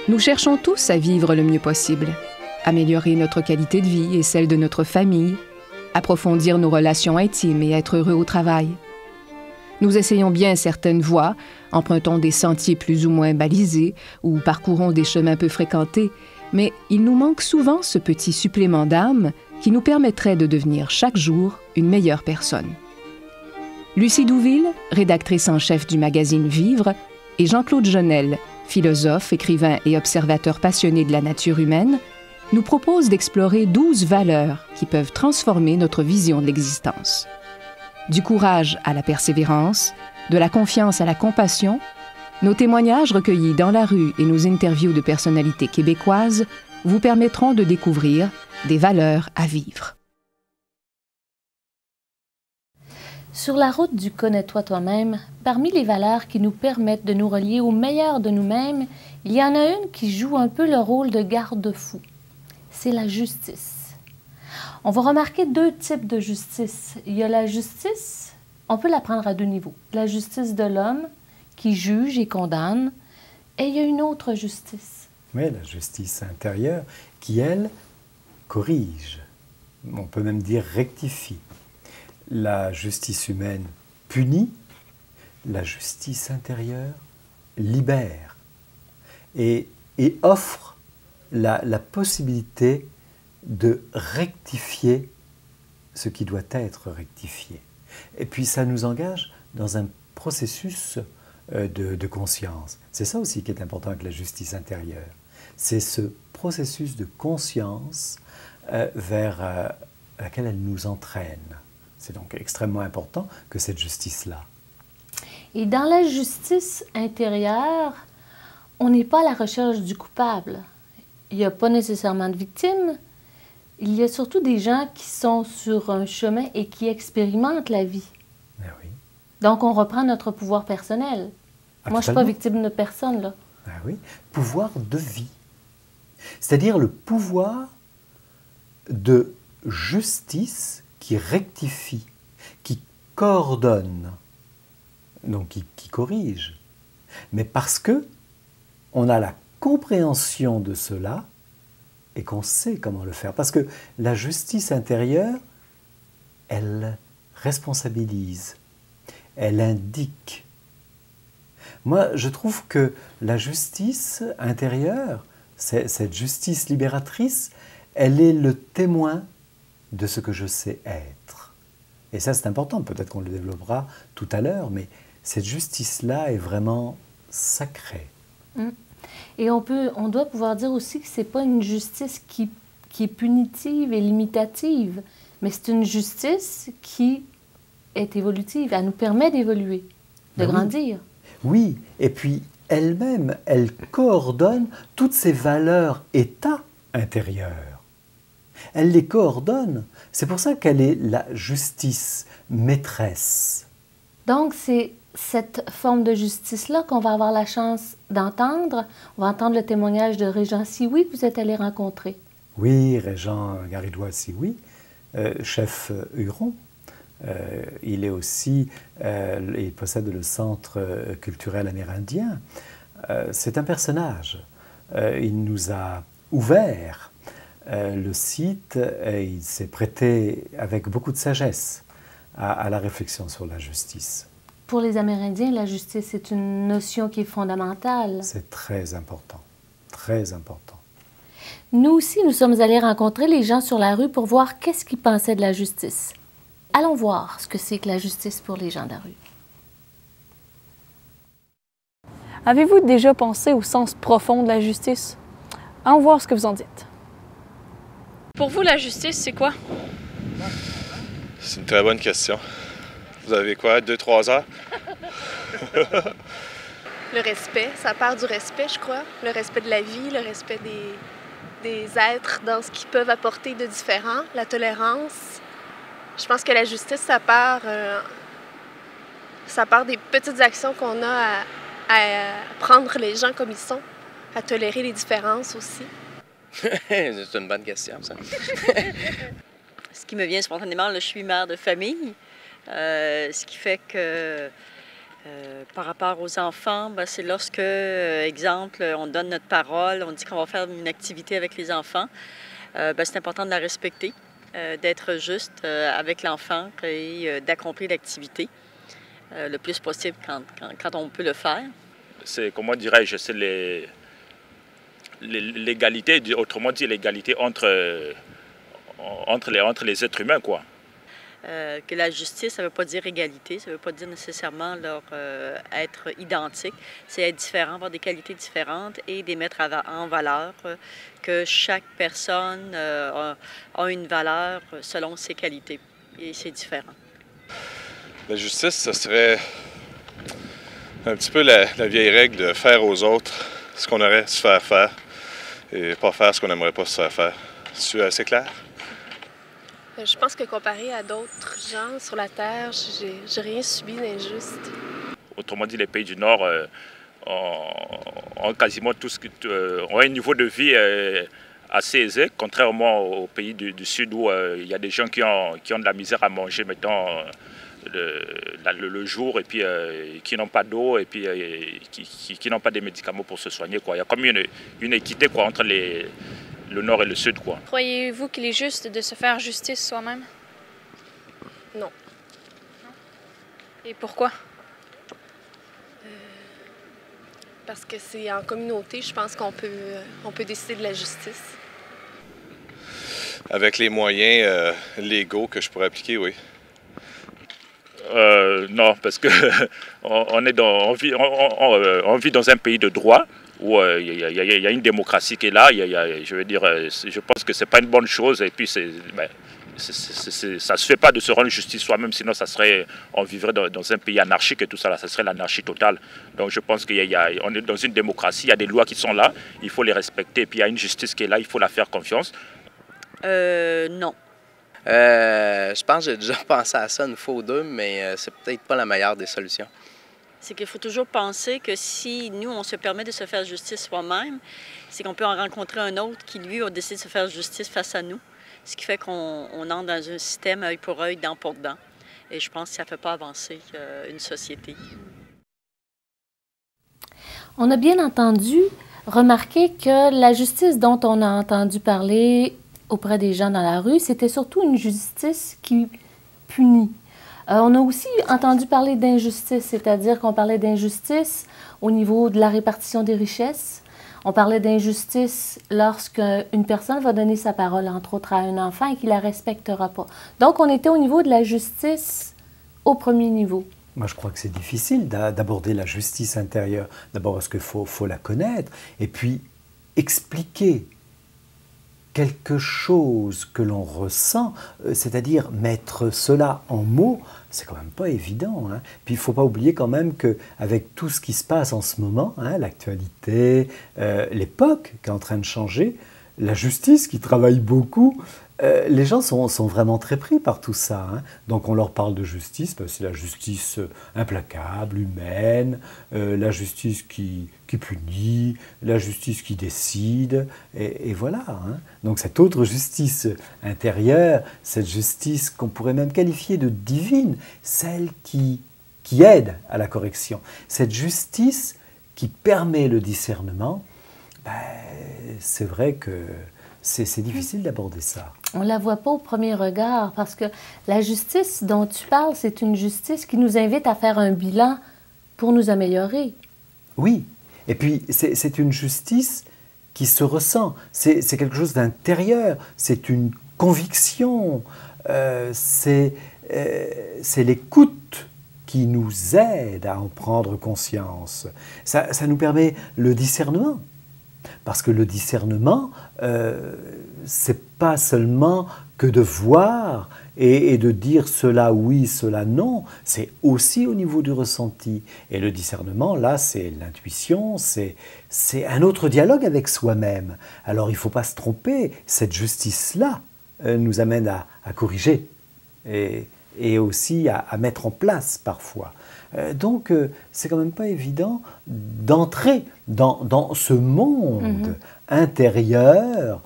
Nous cherchons tous à vivre le mieux possible, améliorer notre qualité de vie et celle de notre famille, approfondir nos relations intimes et être heureux au travail. Nous essayons bien certaines voies, empruntons des sentiers plus ou moins balisés ou parcourons des chemins peu fréquentés, mais il nous manque souvent ce petit supplément d'âme qui nous permettrait de devenir chaque jour une meilleure personne. Lucie Douville, rédactrice en chef du magazine Vivre, et Jean-Claude Jeunel, philosophe, écrivain et observateur passionné de la nature humaine, nous proposent d'explorer 12 valeurs qui peuvent transformer notre vision de l'existence. Du courage à la persévérance, de la confiance à la compassion, nos témoignages recueillis dans la rue et nos interviews de personnalités québécoises vous permettront de découvrir des valeurs à vivre. Sur la route du Connais-toi toi-même, parmi les valeurs qui nous permettent de nous relier au meilleur de nous-mêmes, il y en a une qui joue un peu le rôle de garde-fou. C'est la justice. On va remarquer deux types de justice. Il y a la justice, on peut la prendre à deux niveaux. La justice de l'homme, qui juge et condamne, et il y a une autre justice. Oui, la justice intérieure, qui, elle, corrige. On peut même dire rectifie. La justice humaine punit, la justice intérieure libère et offre la possibilité de rectifier ce qui doit être rectifié. Et puis ça nous engage dans un processus de conscience. C'est ça aussi qui est important avec la justice intérieure. C'est ce processus de conscience vers laquelle elle nous entraîne. C'est donc extrêmement important que cette justice-là. Et dans la justice intérieure, on n'est pas à la recherche du coupable. Il n'y a pas nécessairement de victime. Il y a surtout des gens qui sont sur un chemin et qui expérimentent la vie. Ben oui. Donc, on reprend notre pouvoir personnel. Ah, moi, je ne suis pas victime de personne, là. Ben oui, pouvoir de vie. C'est-à-dire le pouvoir de justice qui rectifie, qui coordonne, donc qui corrige. Mais parce que on a la compréhension de cela et qu'on sait comment le faire. Parce que la justice intérieure, elle responsabilise, elle indique. Moi, je trouve que la justice intérieure, cette justice libératrice, elle est le témoin de ce que je sais être. Et ça, c'est important, peut-être qu'on le développera tout à l'heure, mais cette justice-là est vraiment sacrée. Et on doit pouvoir dire aussi que ce n'est pas une justice qui est punitive et limitative, mais c'est une justice qui est évolutive. Elle nous permet d'évoluer, de grandir. Oui, et puis elle-même, elle coordonne toutes ces valeurs états intérieurs. Elle les coordonne. C'est pour ça qu'elle est la justice maîtresse. Donc, c'est cette forme de justice-là qu'on va avoir la chance d'entendre. On va entendre le témoignage de Régent Sioui que vous êtes allé rencontrer. Oui, Régent Garidois Sioui, chef Huron. Il est aussi, il possède le Centre culturel amérindien. C'est un personnage. Il nous a ouvert le site et il s'est prêté avec beaucoup de sagesse à la réflexion sur la justice. Pour les Amérindiens, la justice est une notion qui est fondamentale. C'est très important, très important. Nous aussi, nous sommes allés rencontrer les gens sur la rue pour voir qu'est-ce qu'ils pensaient de la justice. Allons voir ce que c'est que la justice pour les gens de la rue. Avez-vous déjà pensé au sens profond de la justice? Allons voir ce que vous en dites. Pour vous, la justice, c'est quoi? C'est une très bonne question. Vous avez quoi, 2-3 heures? Le respect, ça part du respect, je crois. Le respect de la vie, le respect des êtres dans ce qu'ils peuvent apporter de différent, la tolérance. Je pense que la justice, ça part des petites actions qu'on a à prendre les gens comme ils sont, à tolérer les différences aussi. C'est une bonne question, ça. Ce qui me vient spontanément, là, je suis mère de famille, ce qui fait que par rapport aux enfants, ben, c'est lorsque, exemple, on donne notre parole, on dit qu'on va faire une activité avec les enfants, ben, c'est important de la respecter, d'être juste avec l'enfant et d'accomplir l'activité le plus possible quand on peut le faire. C'est, comment dirais-je, c'est l'égalité, autrement dit l'égalité entre les êtres humains, quoi. Que la justice, ça ne veut pas dire égalité, ça ne veut pas dire nécessairement être identique. C'est être différent, avoir des qualités différentes et les mettre en valeur, que chaque personne a une valeur selon ses qualités et c'est différent. La justice, ce serait un petit peu la vieille règle de faire aux autres ce qu'on aurait se faire faire et pas faire ce qu'on n'aimerait pas se faire faire. C'est assez clair? Je pense que comparé à d'autres gens sur la Terre, j'ai rien subi d'injuste. Autrement dit, les pays du Nord ont quasiment ont un niveau de vie assez aisé, contrairement aux pays du Sud où il y a des gens qui ont de la misère à manger, mettons, le jour, et puis qui n'ont pas d'eau, et puis qui n'ont pas de médicaments pour se soigner, quoi. Il y a comme une équité, quoi, entre le Nord et le Sud, quoi. Croyez-vous qu'il est juste de se faire justice soi-même? Non. Non? Et pourquoi? Parce que c'est en communauté, je pense qu'on peut décider de la justice. Avec les moyens légaux que je pourrais appliquer, oui. Non, parce que on vit dans un pays de droit où il y a une démocratie qui est là. Je veux dire, je pense que c'est pas une bonne chose. Et puis ça se fait pas de se rendre justice soi-même, sinon on vivrait dans un pays anarchique et tout ça. Là, ça serait l'anarchie totale. Donc je pense qu'on est dans une démocratie. Il y a des lois qui sont là, il faut les respecter. Et puis il y a une justice qui est là, il faut la faire confiance. Non. Je pense que j'ai déjà pensé à ça une fois ou deux, mais c'est peut-être pas la meilleure des solutions. C'est qu'il faut toujours penser que si nous, on se permet de se faire justice soi-même, c'est qu'on peut en rencontrer un autre qui, lui, a décidé de se faire justice face à nous. Ce qui fait qu'on entre dans un système œil pour œil, dent pour dent. Et je pense que ça ne fait pas avancer une société. On a bien entendu remarquer que la justice dont on a entendu parler auprès des gens dans la rue, c'était surtout une justice qui punit. On a aussi entendu parler d'injustice, c'est-à-dire qu'on parlait d'injustice au niveau de la répartition des richesses. On parlait d'injustice lorsqu'une personne va donner sa parole, entre autres, à un enfant et qu'il ne la respectera pas. Donc, on était au niveau de la justice au premier niveau. Moi, je crois que c'est difficile d'aborder la justice intérieure. D'abord parce qu'il faut la connaître et puis expliquer quelque chose que l'on ressent, c'est-à-dire mettre cela en mots, c'est quand même pas évident. Hein. Puis il ne faut pas oublier quand même qu'avec tout ce qui se passe en ce moment, hein, l'actualité, l'époque qui est en train de changer, la justice qui travaille beaucoup, les gens sont vraiment très pris par tout ça. Hein. Donc on leur parle de justice, c'est la justice implacable, humaine, la justice qui punit, la justice qui décide, et voilà. Hein. Donc cette autre justice intérieure, cette justice qu'on pourrait même qualifier de divine, celle qui aide à la correction, cette justice qui permet le discernement, c'est vrai que c'est difficile d'aborder ça. On ne la voit pas au premier regard parce que la justice dont tu parles, c'est une justice qui nous invite à faire un bilan pour nous améliorer. Oui, et puis c'est une justice qui se ressent, c'est quelque chose d'intérieur, c'est une conviction, c'est l'écoute qui nous aide à en prendre conscience. Ça nous permet le discernement. Parce que le discernement, c'est pas seulement que de voir et de dire cela oui, cela non, c'est aussi au niveau du ressenti. Et le discernement, là, c'est l'intuition, c'est un autre dialogue avec soi-même. Alors il ne faut pas se tromper, cette justice-là nous amène à corriger et aussi à mettre en place parfois. Donc c'est quand même pas évident d'entrer dans ce monde intérieur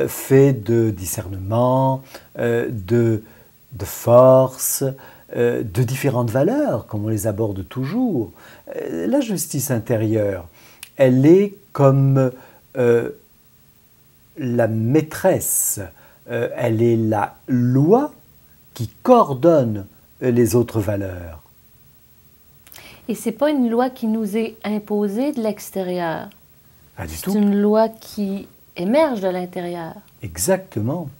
fait de discernement, de force, de différentes valeurs, comme on les aborde toujours. La justice intérieure, elle est comme la maîtresse, elle est la loi qui coordonne les autres valeurs. Et ce n'est pas une loi qui nous est imposée de l'extérieur. Pas du tout. C'est une loi qui émerge de l'intérieur. Exactement.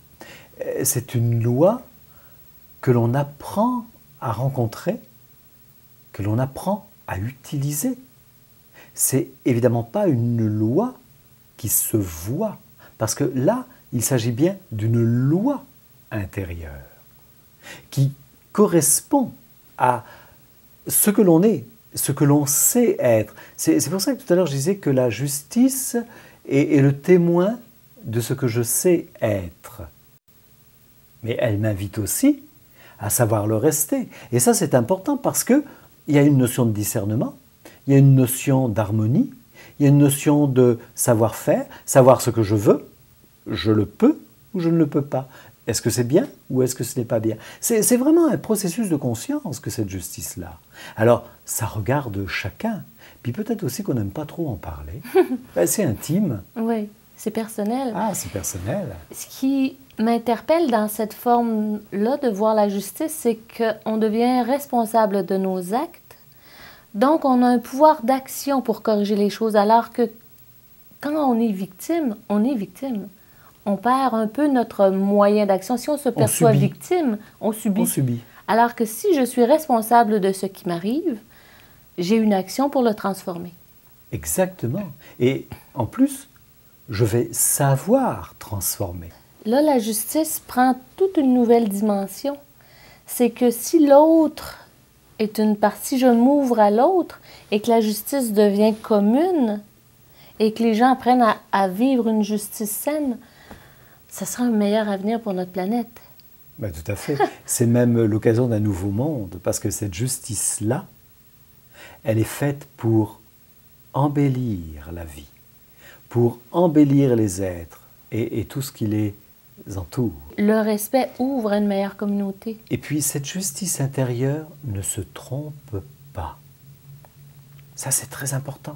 C'est une loi que l'on apprend à rencontrer, que l'on apprend à utiliser. C'est évidemment pas une loi qui se voit, parce que là, il s'agit bien d'une loi intérieure qui correspond à ce que l'on est, ce que l'on sait être. C'est pour ça que tout à l'heure je disais que la justice est le témoin de ce que je sais être. Mais elle m'invite aussi à savoir le rester. Et ça c'est important parce qu'il y a une notion de discernement, il y a une notion d'harmonie, il y a une notion de savoir-faire, savoir ce que je le peux ou je ne le peux pas. Est-ce que c'est bien ou est-ce que ce n'est pas bien? C'est vraiment un processus de conscience que cette justice-là. Alors, ça regarde chacun. Puis peut-être aussi qu'on n'aime pas trop en parler. Ben, c'est intime. Oui, c'est personnel. Ah, c'est personnel. Ce qui m'interpelle dans cette forme-là de voir la justice, c'est qu'on devient responsable de nos actes. Donc, on a un pouvoir d'action pour corriger les choses, alors que quand on est victime, on est victime. On perd un peu notre moyen d'action. Si on se perçoit victime, on subit. On subit. Alors que si je suis responsable de ce qui m'arrive, j'ai une action pour le transformer. Exactement. Et en plus, je vais savoir transformer. Là, la justice prend toute une nouvelle dimension. C'est que si l'autre est une partie, je m'ouvre à l'autre et que la justice devient commune et que les gens apprennent à vivre une justice saine, ça sera un meilleur avenir pour notre planète. Ben, tout à fait. C'est même l'occasion d'un nouveau monde, parce que cette justice-là, elle est faite pour embellir la vie, pour embellir les êtres et tout ce qui les entoure. Le respect ouvre à une meilleure communauté. Et puis cette justice intérieure ne se trompe pas. Ça, c'est très important.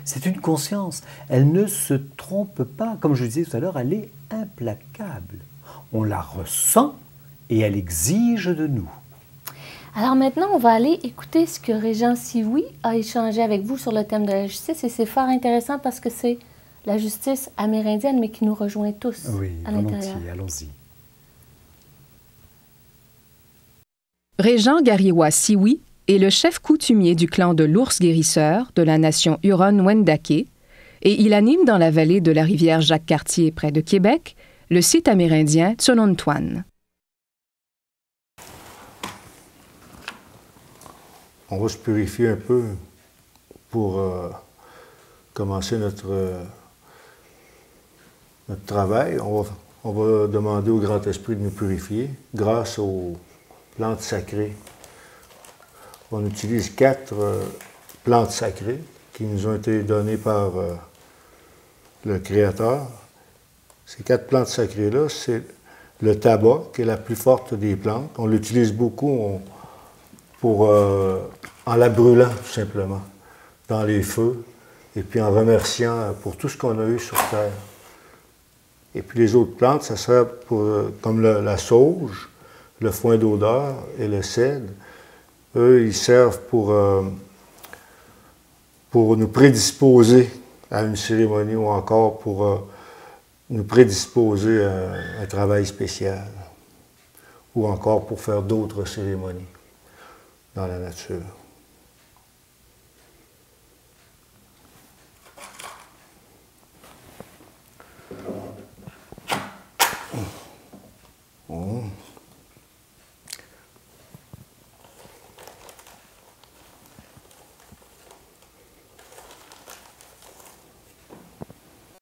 C'est une conscience. Elle ne se trompe pas. Comme je le disais tout à l'heure, elle est implacable. On la ressent et elle exige de nous. Alors maintenant, on va aller écouter ce que Régent Sioui a échangé avec vous sur le thème de la justice. Et c'est fort intéressant parce que c'est la justice amérindienne, mais qui nous rejoint tous à l'intérieur. Oui, allons-y. Régent Gariwa Sioui est le chef coutumier du clan de l'ours guérisseur de la nation Huron-Wendat et il anime dans la vallée de la rivière Jacques-Cartier près de Québec le site amérindien Tzolon'Twan. On va se purifier un peu pour commencer notre travail. On va demander au Grand-Esprit de nous purifier grâce aux plantes sacrées. On utilise 4 plantes sacrées qui nous ont été données par le Créateur. Ces 4 plantes sacrées-là, c'est le tabac, qui est la plus forte des plantes. On l'utilise beaucoup en la brûlant, tout simplement, dans les feux, et puis en remerciant pour tout ce qu'on a eu sur Terre. Et puis les autres plantes, ça serait comme la sauge, le foin d'odeur et le cèdre. Eux, ils servent pour nous prédisposer à une cérémonie ou encore pour nous prédisposer à un travail spécial ou encore pour faire d'autres cérémonies dans la nature.